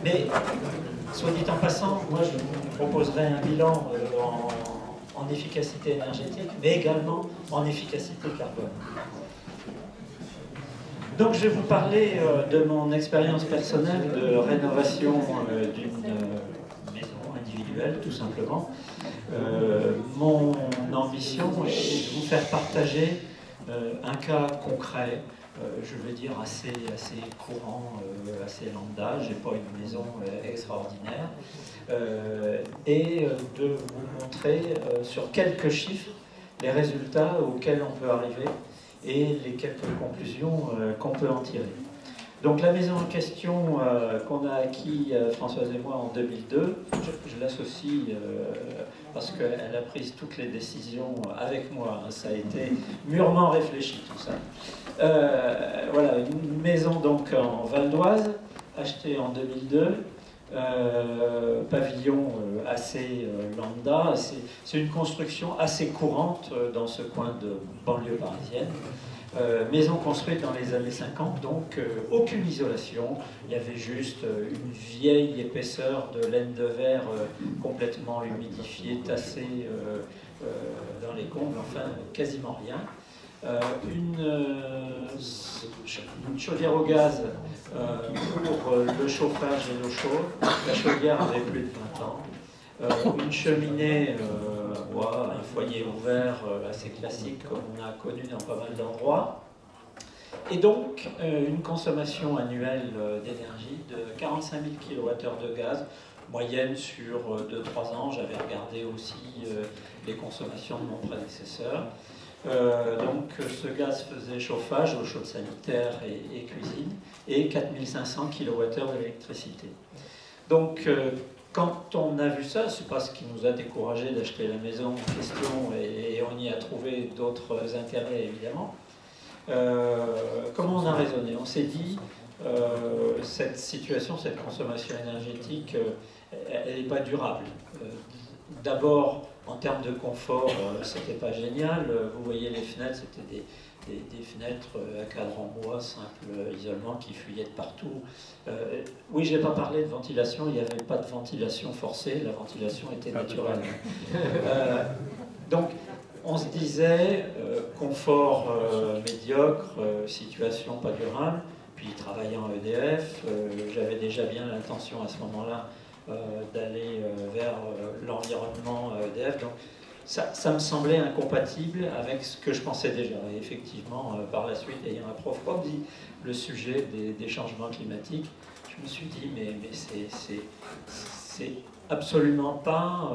Mais, soit dit en passant, moi je vous proposerai un bilan en efficacité énergétique, mais également en efficacité carbone. Donc je vais vous parler de mon expérience personnelle de rénovation d'une maison individuelle, tout simplement. Mon ambition est de vous faire partager un cas concret, je veux dire assez courant, assez lambda, j'ai pas une maison extraordinaire, et de vous montrer sur quelques chiffres les résultats auxquels on peut arriver et les quelques conclusions qu'on peut en tirer. Donc la maison en question qu'on a acquis, Françoise et moi, en 2002, je l'associe parce qu'elle a pris toutes les décisions avec moi, hein, ça a été mûrement réfléchi tout ça. Voilà, une maison donc en Val d'Oise, achetée en 2002, pavillon assez lambda, c'est une construction assez courante dans ce coin de banlieue parisienne. Maison construite dans les années 50, donc aucune isolation, il y avait juste une vieille épaisseur de laine de verre complètement humidifiée, tassée dans les combles, enfin quasiment rien. Une chaudière au gaz pour le chauffage et l'eau chaude. La chaudière avait plus de 20 ans. Une cheminée, un foyer ouvert assez classique comme on a connu dans pas mal d'endroits. Et donc une consommation annuelle d'énergie de 45 000 kWh de gaz, moyenne sur 2-3 ans. J'avais regardé aussi les consommations de mon prédécesseur. Donc ce gaz faisait chauffage, eau chaude sanitaire et cuisine, et 4500 kWh d'électricité. Donc quand on a vu ça, c'est pas ce qui nous a découragé d'acheter la maison en question, et on y a trouvé d'autres intérêts évidemment. Comment on a raisonné? On s'est dit, cette situation, cette consommation énergétique, elle n'est pas durable. D'abord, en termes de confort, c'était pas génial. Vous voyez les fenêtres, c'était des fenêtres à cadre en bois, simple isolement, qui fuyaient de partout. Oui, je n'ai pas parlé de ventilation, il n'y avait pas de ventilation forcée, la ventilation était naturelle. Donc, on se disait, confort médiocre, situation pas durable, puis travaillant à EDF, j'avais déjà bien l'intention à ce moment-là d'aller vers l'environnement EDF. Donc ça me semblait incompatible avec ce que je pensais déjà. Et effectivement, par la suite, ayant approfondi le sujet des changements climatiques, je me suis dit, mais c'est absolument pas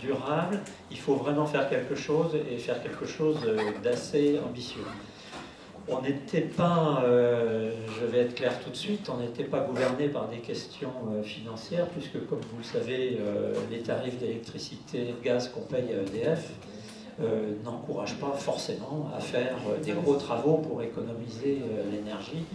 durable. Il faut vraiment faire quelque chose, et faire quelque chose d'assez ambitieux. On n'était pas, je vais être clair tout de suite, on n'était pas gouverné par des questions financières, puisque comme vous le savez, les tarifs d'électricité et de gaz qu'on paye à EDF n'encouragent pas forcément à faire des gros travaux pour économiser l'énergie,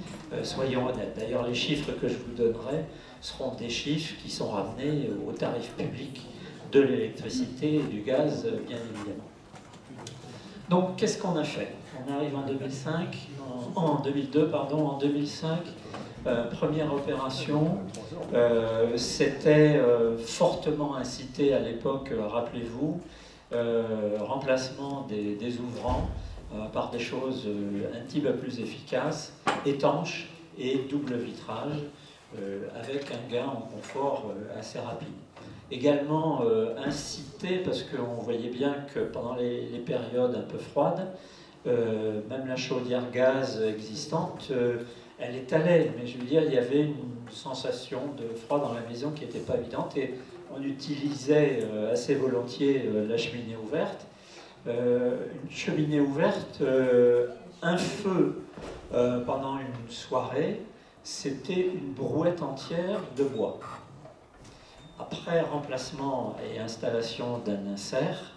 soyons honnêtes. D'ailleurs, les chiffres que je vous donnerai seront des chiffres qui sont ramenés aux tarifs publics de l'électricité et du gaz, bien évidemment. Donc, qu'est-ce qu'on a fait? On arrive en 2002, en 2005, première opération. C'était fortement incité à l'époque, rappelez-vous, remplacement des ouvrants par des choses un petit peu plus efficaces, étanches et double vitrage, avec un gain en confort assez rapide. Également incité, parce qu'on voyait bien que pendant les périodes un peu froides, même la chaudière gaz existante, elle étalait, mais je veux dire, il y avait une sensation de froid dans la maison qui n'était pas évidente, et on utilisait assez volontiers la cheminée ouverte. Une cheminée ouverte, un feu pendant une soirée, c'était une brouette entière de bois. Après remplacement et installation d'un insert,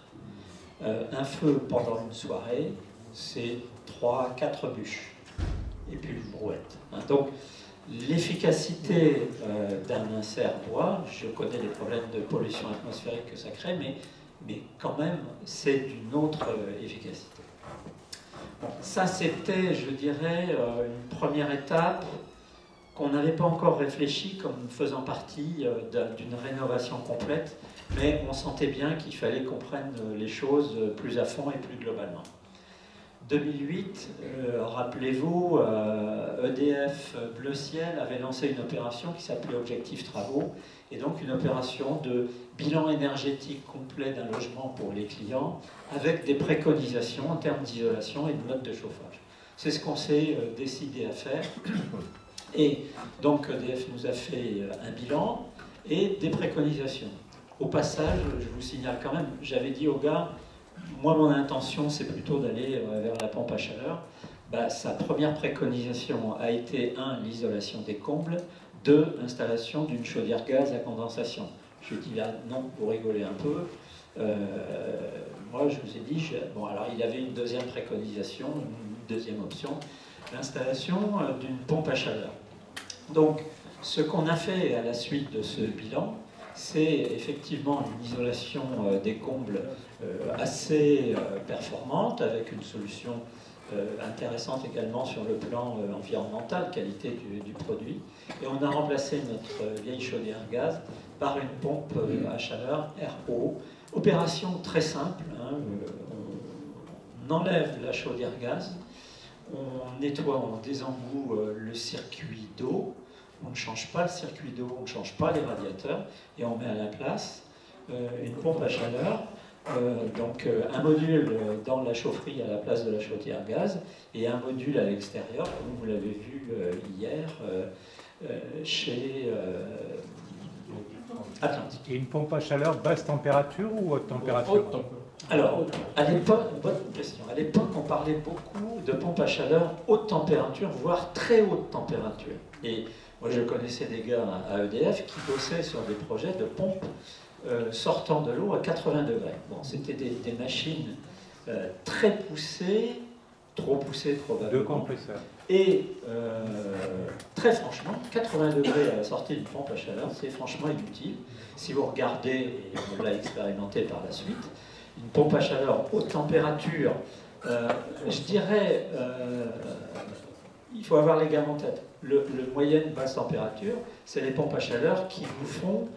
un feu pendant une soirée, c'est 3-4 bûches, et puis une brouette. Donc l'efficacité d'un insert bois, je connais les problèmes de pollution atmosphérique que ça crée, mais quand même, c'est d'une autre efficacité. Bon, ça, c'était, je dirais, une première étape qu'on n'avait pas encore réfléchi comme faisant partie d'une rénovation complète, mais on sentait bien qu'il fallait qu'on prenne les choses plus à fond et plus globalement. 2008, rappelez-vous, EDF Bleu Ciel avait lancé une opération qui s'appelait Objectif Travaux, et donc une opération de bilan énergétique complet d'un logement pour les clients, avec des préconisations en termes d'isolation et de mode de chauffage. C'est ce qu'on s'est décidé à faire. Et donc EDF nous a fait un bilan et des préconisations. Au passage, je vous signale quand même, j'avais dit aux gars, moi mon intention c'est plutôt d'aller vers la pompe à chaleur. Sa première préconisation a été 1, l'isolation des combles, 2, l'installation d'une chaudière gaz à condensation. Je lui ai dit là, non, vous rigolez un peu. Moi je vous ai dit, bon alors il avait une deuxième préconisation, une deuxième option, l'installation d'une pompe à chaleur. Donc, ce qu'on a fait à la suite de ce bilan, c'est effectivement une isolation des combles assez performante, avec une solution intéressante également sur le plan environnemental, qualité du produit. Et on a remplacé notre vieille chaudière gaz par une pompe à chaleur RO. Opération très simple, hein, on enlève la chaudière gaz, on nettoie, on désembout le circuit d'eau, on ne change pas le circuit d'eau, on ne change pas les radiateurs, et on met à la place une pompe à chaleur, donc un module dans la chaufferie à la place de la chaudière gaz, et un module à l'extérieur, comme vous l'avez vu hier, chez Atlantique. Et une pompe à chaleur basse température ou haute température? Alors, à l'époque, bonne question. À l'époque, on parlait beaucoup de pompes à chaleur haute température, voire très haute température. Et moi, je connaissais des gars à EDF qui bossaient sur des projets de pompes sortant de l'eau à 80 degrés. Bon, c'était des machines très poussées, trop poussées probablement. Deux compresseurs. Et très franchement, 80 degrés à la sortie d'une pompe à chaleur, c'est franchement inutile. Si vous regardez, et on l'a expérimenté par la suite, une pompe à chaleur haute température, je dirais, il faut avoir les gammes en tête. Le moyenne basse température, c'est les pompes à chaleur qui vous font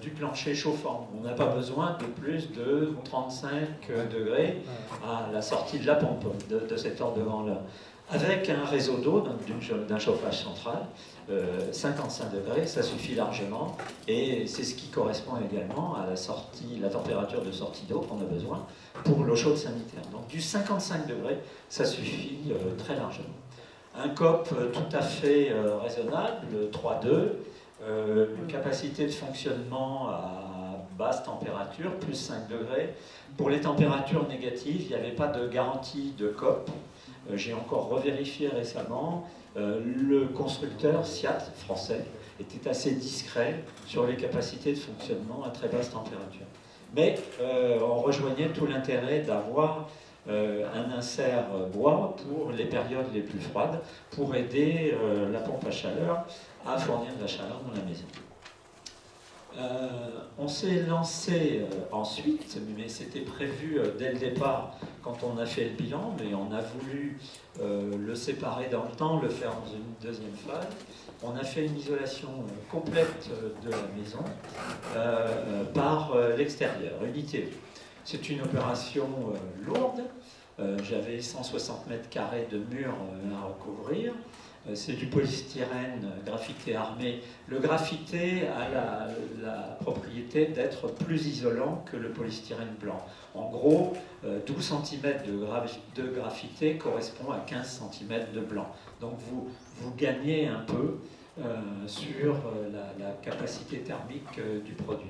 du plancher chauffant. On n'a pas besoin de plus de 35 degrés à la sortie de la pompe, de cet ordre-là. Avec un réseau d'eau, d'un chauffage central, 55 degrés, ça suffit largement, et c'est ce qui correspond également à la température de sortie d'eau qu'on a besoin pour l'eau chaude sanitaire. Donc du 55 degrés, ça suffit très largement. Un COP tout à fait raisonnable, 3,2, une capacité de fonctionnement à basse température, plus 5 degrés. Pour les températures négatives, il n'y avait pas de garantie de COP. J'ai encore revérifié récemment, le constructeur SIAT français était assez discret sur les capacités de fonctionnement à très basse température. Mais on rejoignait tout l'intérêt d'avoir un insert bois pour les périodes les plus froides, pour aider la pompe à chaleur à fournir de la chaleur dans la maison. On s'est lancé ensuite, mais c'était prévu dès le départ quand on a fait le bilan, mais on a voulu le séparer dans le temps, le faire dans une deuxième phase. On a fait une isolation complète de la maison par l'extérieur, unité. C'est une opération lourde. J'avais 160 mètres carrés de murs à recouvrir. C'est du polystyrène graphité armé. Le graphité a la propriété d'être plus isolant que le polystyrène blanc. En gros, 12 cm de graphité correspond à 15 cm de blanc. Donc vous gagnez un peu sur la capacité thermique du produit.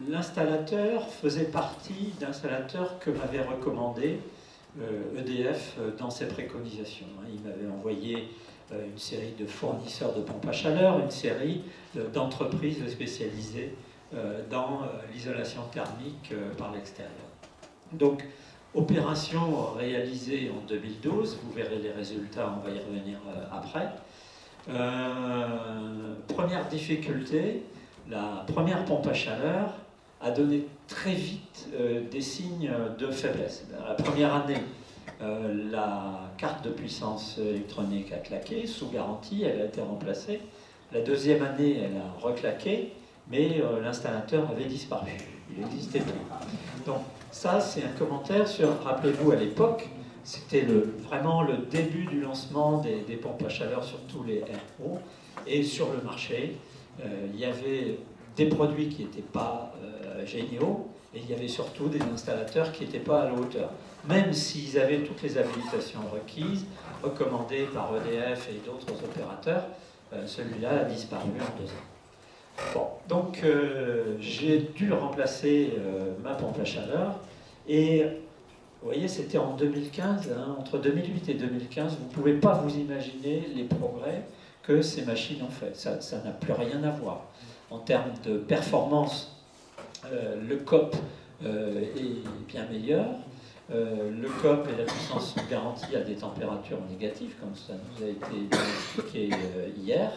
L'installateur faisait partie d'installateurs que m'avait recommandé EDF dans ses préconisations. Il m'avait envoyé une série de fournisseurs de pompes à chaleur, une série d'entreprises spécialisées dans l'isolation thermique par l'extérieur. Donc, opération réalisée en 2012, vous verrez les résultats, on va y revenir après. Première difficulté, la première pompe à chaleur a donné très vite des signes de faiblesse. La première année, La carte de puissance électronique a claqué, sous garantie, elle a été remplacée. La deuxième année, elle a reclaqué, mais l'installateur avait disparu. Il n'existait plus. Donc ça, c'est un commentaire sur, rappelez-vous, à l'époque, c'était vraiment le début du lancement des pompes à chaleur sur tous les RO. Et sur le marché, il y avait des produits qui n'étaient pas géniaux, et il y avait surtout des installateurs qui n'étaient pas à la hauteur. Même s'ils avaient toutes les habilitations requises, recommandées par EDF et d'autres opérateurs, celui-là a disparu en 2 ans. Bon, donc j'ai dû remplacer ma pompe à chaleur, et vous voyez, c'était en 2015, hein, entre 2008 et 2015, vous ne pouvez pas vous imaginer les progrès que ces machines ont fait. Ça n'a plus rien à voir. En termes de performance, le COP est bien meilleur. Le COP et la puissance sous garantie à des températures négatives, comme ça nous a été expliqué hier.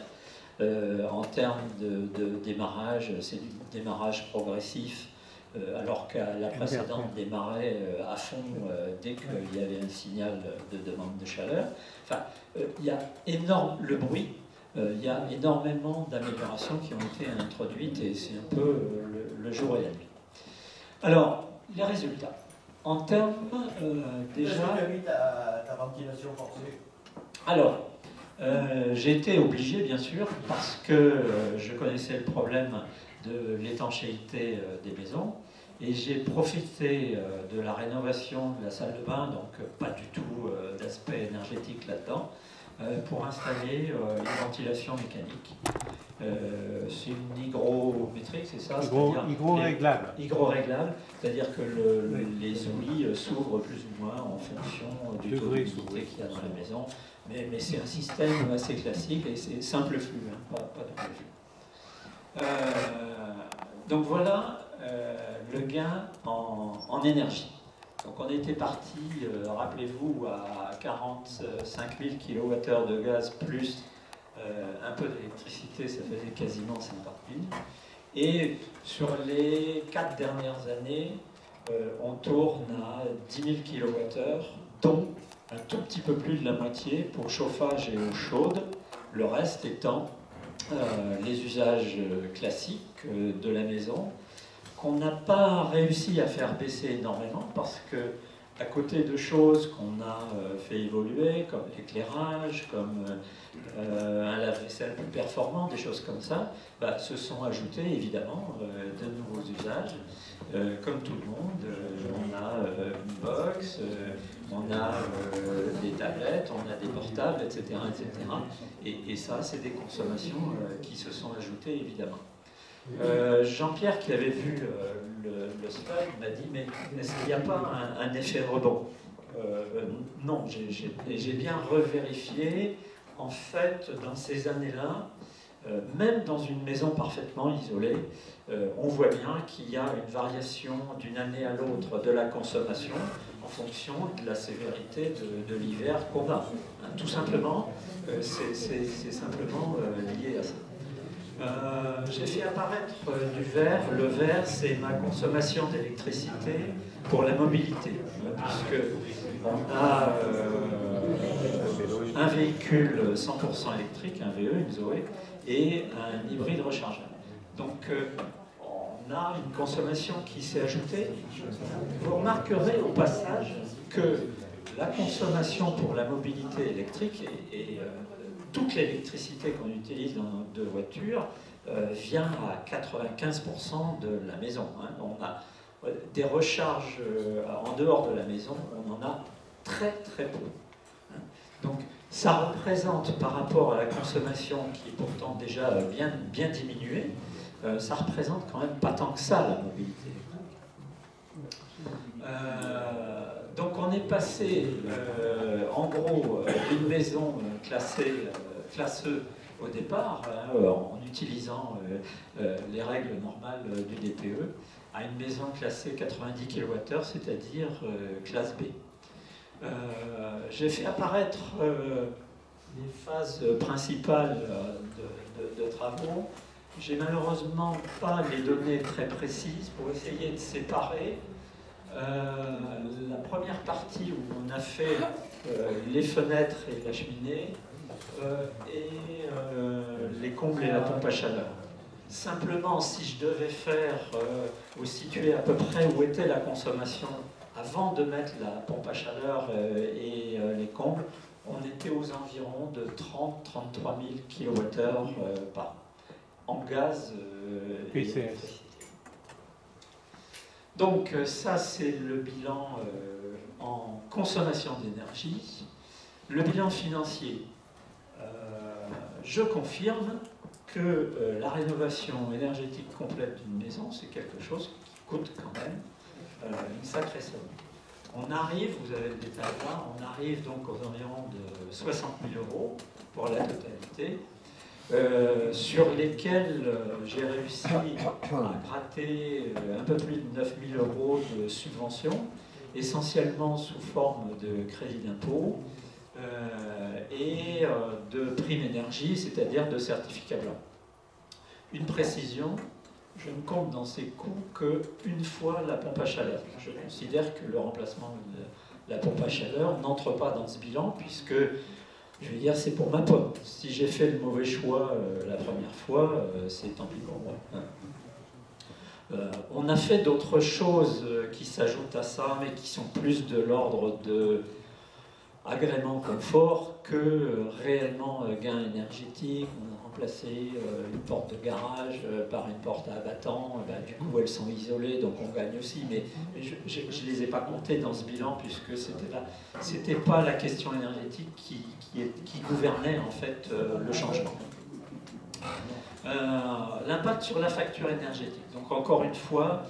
En termes de démarrage, c'est du démarrage progressif, alors qu'à la précédente démarrait à fond dès qu'il y avait un signal de demande de chaleur. Enfin, il y a le bruit, il y a énormément d'améliorations qui ont été introduites, et c'est un peu le jour et la nuit. Alors, les résultats. En termes déjà... Qu'est-ce que tu as mis ta ventilation forcée? Alors, j'ai été obligé, bien sûr, parce que je connaissais le problème de l'étanchéité des maisons, et j'ai profité de la rénovation de la salle de bain, donc pas du tout d'aspect énergétique là-dedans, pour installer une ventilation mécanique. C'est une hygrométrique, c'est ça? Hygroréglable. Hygroréglable, c'est-à-dire que les ouïes s'ouvrent plus ou moins en fonction du taux d'humidité qu'il y a dans la maison. Mais c'est un système assez classique, et c'est simple flux, hein, pas de flux. Donc voilà le gain en énergie. Donc on était parti, rappelez-vous, à 45 000 kWh de gaz plus un peu d'électricité, ça faisait quasiment 50 000. Et sur les 4 dernières années, on tourne à 10 000 kWh, dont un tout petit peu plus de la moitié pour chauffage et eau chaude, le reste étant les usages classiques de la maison, qu'on n'a pas réussi à faire baisser énormément, parce que à côté de choses qu'on a fait évoluer, comme l'éclairage, comme un lave-vaisselle plus performant, des choses comme ça, se sont ajoutés évidemment de nouveaux usages. Comme tout le monde, on a une box, on a des tablettes, on a des portables, etc. etc. Et ça, c'est des consommations qui se sont ajoutées évidemment. Jean-Pierre, qui avait vu le slide, m'a dit: mais est-ce qu'il n'y a pas un effet rebond? Non, j'ai bien revérifié. En fait, dans ces années-là, même dans une maison parfaitement isolée, on voit bien qu'il y a une variation d'une année à l'autre de la consommation en fonction de la sévérité de l'hiver qu'on a. Hein, tout simplement, c'est simplement lié à ça. J'ai fait apparaître du vert. Le vert, c'est ma consommation d'électricité pour la mobilité, puisque on a un véhicule 100% électrique, un VE, une Zoé, et un hybride rechargeable. Donc on a une consommation qui s'est ajoutée. Vous remarquerez au passage que la consommation pour la mobilité électrique et toute l'électricité qu'on utilise dans nos deux voitures vient à 95% de la maison. Hein. On a des recharges en dehors de la maison, on en a très très peu. Hein. Donc ça représente, par rapport à la consommation qui est pourtant déjà bien diminuée, ça représente quand même pas tant que ça la mobilité. Donc on est passé en gros d'une maison classe E au départ, en utilisant les règles normales du DPE, à une maison classée 90 kWh, c'est-à-dire classe B. J'ai fait apparaître les phases principales de travaux. J'ai malheureusement pas les données très précises pour essayer de séparer La première partie où on a fait les fenêtres et la cheminée et les combles et la pompe à chaleur. Simplement, si je devais faire ou situer à peu près où était la consommation avant de mettre la pompe à chaleur et les combles, on était aux environs de 30-33 000 kWh par an, en gaz et électricité. Donc ça, c'est le bilan en consommation d'énergie. Le bilan financier, je confirme que la rénovation énergétique complète d'une maison, c'est quelque chose qui coûte quand même une sacrée somme. On arrive, vous avez le détail là, on arrive donc aux environs de 60 000 € pour la totalité, sur lesquels j'ai réussi à gratter un peu plus de 9 000 € de subventions, essentiellement sous forme de crédit d'impôt et de prime énergie, c'est-à-dire de certificats blancs. Une précision, je ne compte dans ces coûts qu'une fois la pompe à chaleur. Je considère que le remplacement de la pompe à chaleur n'entre pas dans ce bilan, puisque, je vais dire, c'est pour ma pomme. Si j'ai fait le mauvais choix la première fois, c'est tant pis pour moi. On a fait d'autres choses qui s'ajoutent à ça, mais qui sont plus de l'ordre de agrément confort que réellement gain énergétique. On a remplacé une porte de garage par une porte à abattant. Du coup, elles sont isolées, donc on gagne aussi. Mais je ne les ai pas comptées dans ce bilan, puisque c'était pas la question énergétique qui gouvernait en fait le changement. L'impact sur la facture énergétique. Donc encore une fois,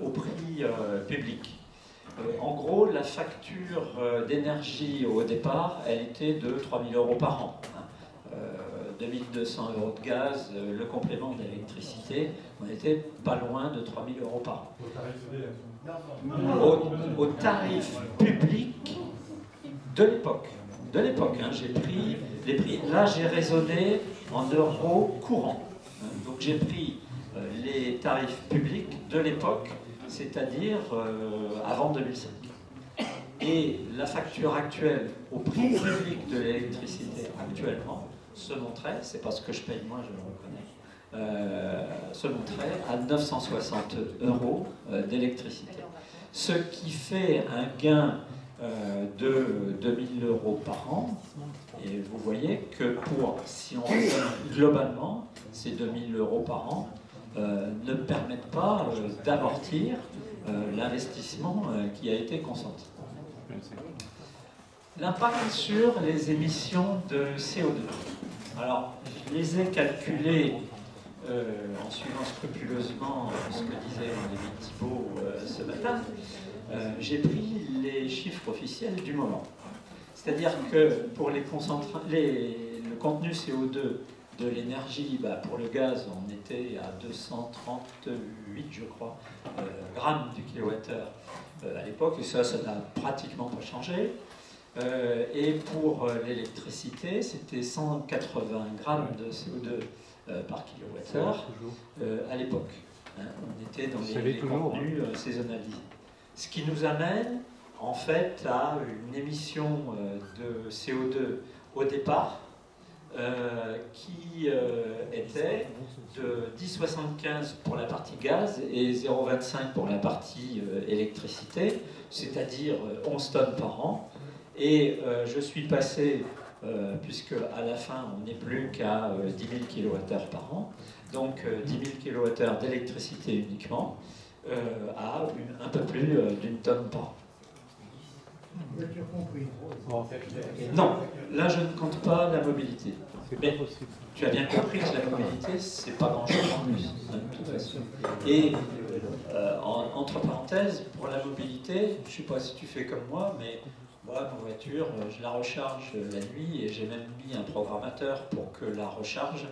au prix public. En gros, la facture d'énergie au départ, elle était de 3 000 € par an. 2 200 € de gaz, le complément d'électricité, on était pas loin de 3 000 € par an. Au tarif public de l'époque. De l'époque, j'ai pris les prix. Là, j'ai raisonné en euros courants. Donc j'ai pris les tarifs publics de l'époque, c'est-à-dire avant 2005. Et la facture actuelle au prix public de l'électricité actuellement se montrait, c'est parce que je paye moins, je le reconnais, se montrait à 960 € d'électricité. Ce qui fait un gain de 2 000 € par an. Et vous voyez que si on raisonne globalement, ces 2 000 € par an ne permettent pas d'amortir l'investissement qui a été consenti. L'impact sur les émissions de CO2. Alors, je les ai calculées en suivant scrupuleusement ce que disait David Thibault ce matin. J'ai pris les chiffres officiels du moment. C'est-à-dire que pour le contenu CO2 de l'énergie, pour le gaz, on était à 238, je crois, grammes du kilowattheure à l'époque, et ça n'a pratiquement pas changé. Et pour l'électricité, c'était 180 grammes de CO2 par kilowattheure à l'époque. On était dans les contenus saisonnalisés. Ce qui nous amène en fait à une émission de CO2 au départ qui était de 10,75 pour la partie gaz et 0,25 pour la partie électricité, c'est-à-dire 11 tonnes par an. Et je suis passé, puisque à la fin on n'est plus qu'à 10 000 kWh par an, donc 10 000 kWh d'électricité uniquement, à un peu plus d'une tonne par an. Non, là je ne compte pas la mobilité. Mais tu as bien compris que la mobilité, c'est pas grand-chose en plus, de toute façon. Et entre parenthèses, pour la mobilité, je ne sais pas si tu fais comme moi, mais moi, ma voiture, je la recharge la nuit et j'ai même mis un programmateur pour que la recharge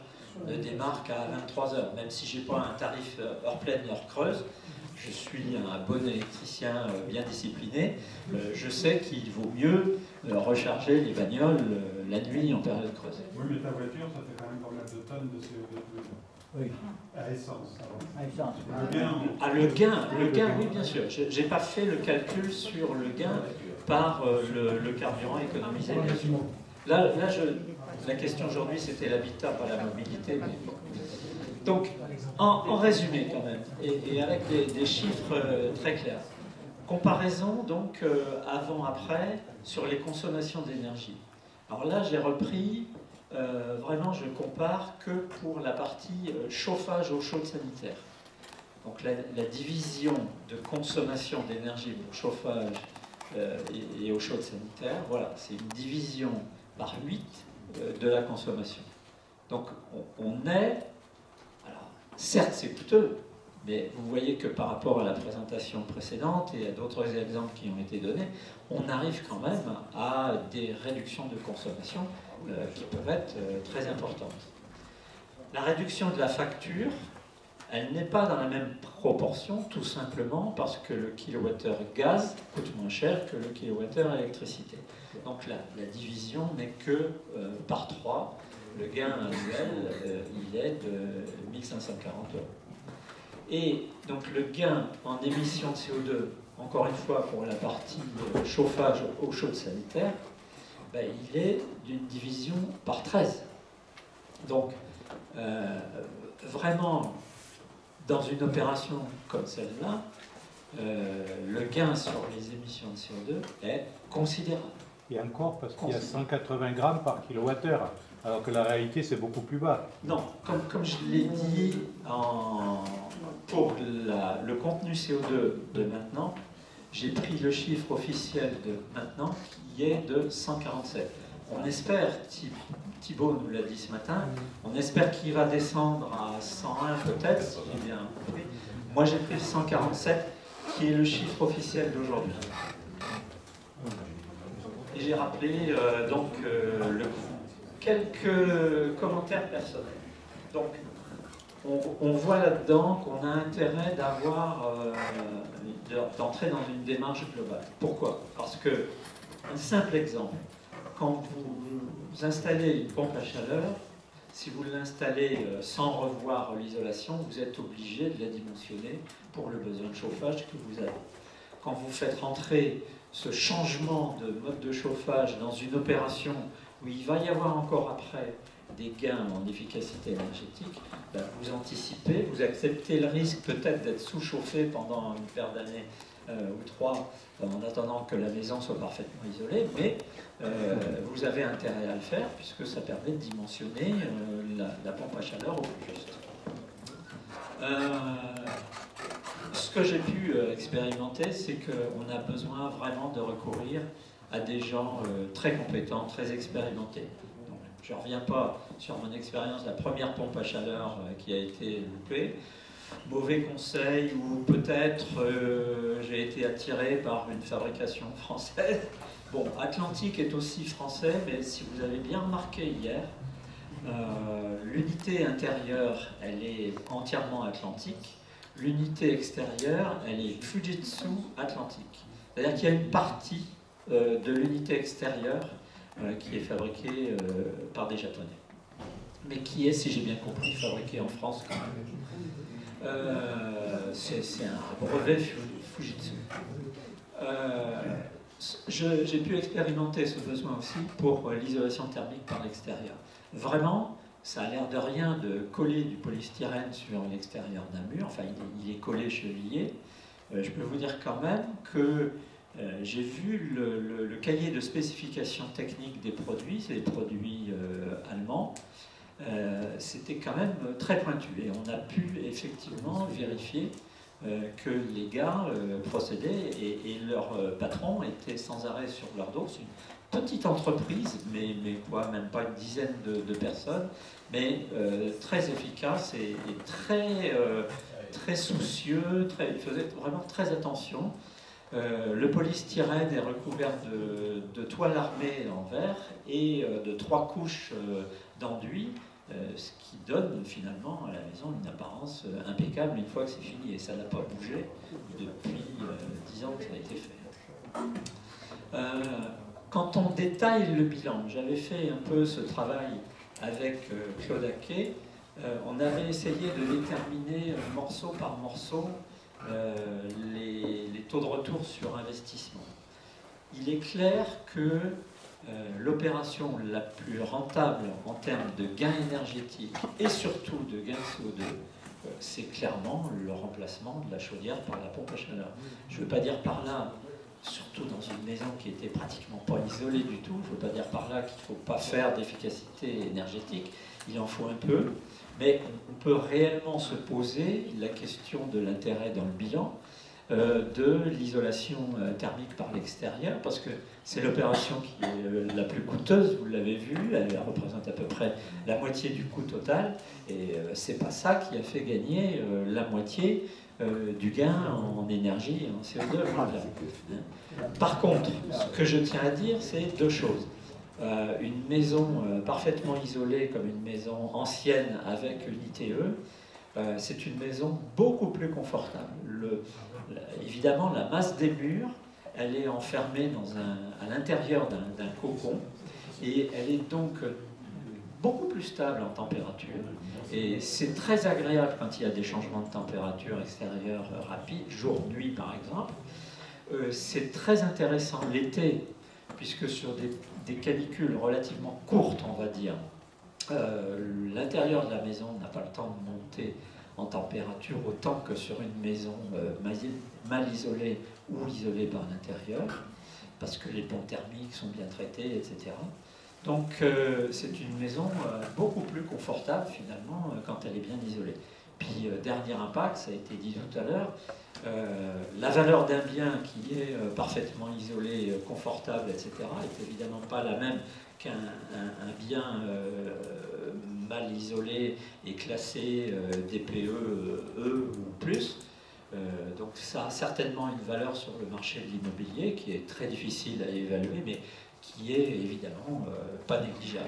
ne démarre qu'à 23h. Même si je n'ai pas un tarif heure pleine, heure creuse, je suis un bon électricien bien discipliné, je sais qu'il vaut mieux recharger les bagnoles la nuit en période creuse. Oui, mais ta voiture, ça fait quand même pas mal de tonnes de CO2 tous les ans. Oui. À essence. À essence. Ah, le gain, oui, bien sûr. Je n'ai pas fait le calcul sur le gain par le carburant économisé. Bien sûr. Là, la question aujourd'hui, c'était l'habitat, pas la mobilité. Mais... Donc, en résumé quand même, et avec des chiffres très clairs. Comparaison, donc, avant-après, sur les consommations d'énergie. Alors là, j'ai repris, vraiment, je compare que pour la partie chauffage eau chaude sanitaire. Donc la division de consommation d'énergie pour chauffage et eau chaude sanitaire, voilà, c'est une division par 8 de la consommation. Donc on est, alors certes c'est coûteux, mais vous voyez que par rapport à la présentation précédente et à d'autres exemples qui ont été donnés, on arrive quand même à des réductions de consommation qui peuvent être très importantes. La réduction de la facture, elle n'est pas dans la même proportion, tout simplement parce que le kilowattheure gaz coûte moins cher que le kilowattheure électricité. Donc la division n'est que par 3. Le gain annuel, il est de 1540 €. Et donc le gain en émissions de CO2, encore une fois pour la partie chauffage eau chaude sanitaire, ben, il est d'une division par 13. Donc vraiment, dans une opération comme celle-là, le gain sur les émissions de CO2 est considérable. Et encore parce qu'il y a 180 grammes par kilowattheure, alors que la réalité c'est beaucoup plus bas. Non, comme je l'ai dit, pour le contenu CO2 de maintenant, j'ai pris le chiffre officiel de maintenant qui est de 147. On espère, Thibault nous l'a dit ce matin, on espère qu'il va descendre à 101 peut-être, si j'ai bien compris. Moi j'ai pris le 147 qui est le chiffre officiel d'aujourd'hui. Et j'ai rappelé quelques commentaires personnels. Donc on voit là-dedans qu'on a intérêt d'entrer dans une démarche globale. Pourquoi? Parce que, un simple exemple, quand vous installez une pompe à chaleur, si vous l'installez sans revoir l'isolation, vous êtes obligé de la dimensionner pour le besoin de chauffage que vous avez. Quand vous faites rentrer ce changement de mode de chauffage dans une opération où il va y avoir encore après des gains en efficacité énergétique, ben vous anticipez, vous acceptez le risque peut-être d'être sous-chauffé pendant une paire d'années ou 3 en attendant que la maison soit parfaitement isolée, mais vous avez intérêt à le faire puisque ça permet de dimensionner la pompe à chaleur au plus juste. Ce que j'ai pu expérimenter, c'est qu'on a besoin vraiment de recourir à des gens très compétents, très expérimentés. Donc, je ne reviens pas sur mon expérience de la première pompe à chaleur qui a été loupée. Mauvais conseil, ou peut-être j'ai été attiré par une fabrication française. Bon, Atlantique est aussi français, mais si vous avez bien remarqué hier, l'unité intérieure, elle est entièrement Atlantique. L'unité extérieure, elle est Fujitsu Atlantique. C'est-à-dire qu'il y a une partie de l'unité extérieure qui est fabriquée par des Japonais. Mais qui est, si j'ai bien compris, fabriquée en France quand même. C'est un brevet Fujitsu. J'ai pu expérimenter ce besoin aussi pour l'isolation thermique par l'extérieur. Vraiment, ça a l'air de rien de coller du polystyrène sur l'extérieur d'un mur, enfin il est collé chevillé. Je peux vous dire quand même que j'ai vu le cahier de spécifications techniques des produits, c'est des produits allemands, c'était quand même très pointu et on a pu effectivement vérifier que les gars procédaient et leur patron était sans arrêt sur leur dos. C'est une petite entreprise, mais quoi, même pas une dizaine de personnes, mais très efficace et très soucieux, ils faisaient vraiment très attention. Le polystyrène est recouvert de toile armée en verre et de 3 couches d'enduit, ce qui donne finalement à la maison une apparence impeccable une fois que c'est fini. Et ça n'a pas bougé depuis 10 ans que ça a été fait. Quand on détaille le bilan, j'avais fait un peu ce travail avec Claude Aquet, on avait essayé de déterminer morceau par morceau les taux de retour sur investissement. Il est clair que l'opération la plus rentable en termes de gains énergétiques et surtout de gains CO2, c'est clairement le remplacement de la chaudière par la pompe à chaleur. Je ne veux pas dire par là, surtout dans une maison qui était pratiquement pas isolée du tout, je ne veux pas dire par là qu'il ne faut pas faire d'efficacité énergétique, il en faut un peu, mais on peut réellement se poser la question de l'intérêt dans le bilan de l'isolation thermique par l'extérieur, parce que c'est l'opération qui est la plus coûteuse, vous l'avez vu, elle représente à peu près la moitié du coût total, et c'est pas ça qui a fait gagner la moitié du gain en énergie et en CO2. Par contre, ce que je tiens à dire, c'est deux choses. Une maison parfaitement isolée comme une maison ancienne avec une ITE, c'est une maison beaucoup plus confortable. Évidemment, la masse des murs, elle est enfermée à l'intérieur d'un cocon et elle est donc beaucoup plus stable en température. Et c'est très agréable quand il y a des changements de température extérieure rapides, jour-nuit par exemple. C'est très intéressant l'été, puisque sur des canicules relativement courtes, on va dire, l'intérieur de la maison n'a pas le temps de monter en température autant que sur une maison mal isolée ou isolée par l'intérieur, parce que les ponts thermiques sont bien traités, etc. Donc c'est une maison beaucoup plus confortable finalement quand elle est bien isolée. Puis dernier impact, ça a été dit tout à l'heure, la valeur d'un bien qui est parfaitement isolé, confortable, etc. est évidemment pas la même qu'un bien mal isolé et classé DPE E ou plus. Donc ça a certainement une valeur sur le marché de l'immobilier qui est très difficile à évaluer, mais qui est évidemment pas négligeable.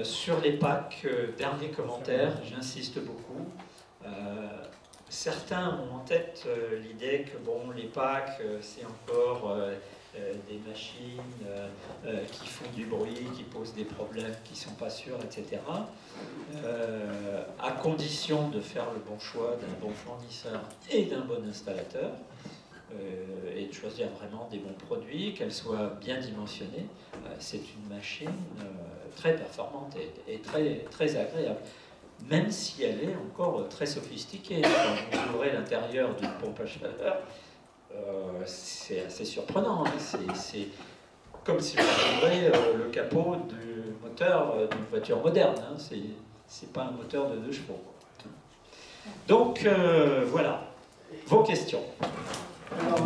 Sur les PAC, dernier commentaire, j'insiste beaucoup. Certains ont en tête l'idée que bon, les PAC, c'est encore des machines qui font du bruit, qui posent des problèmes, qui ne sont pas sûrs, etc. À condition de faire le bon choix d'un bon fournisseur et d'un bon installateur, et de choisir vraiment des bons produits, qu'elles soient bien dimensionnées, c'est une machine très performante et très, très agréable. Même si elle est encore très sophistiquée. Quand vous ouvrez l'intérieur d'une pompe à chaleur, c'est assez surprenant. Hein. C'est comme si vous ouvrez le capot du moteur d'une voiture moderne. Hein. C'est pas un moteur de 2 chevaux. Donc voilà, vos questions. Alors,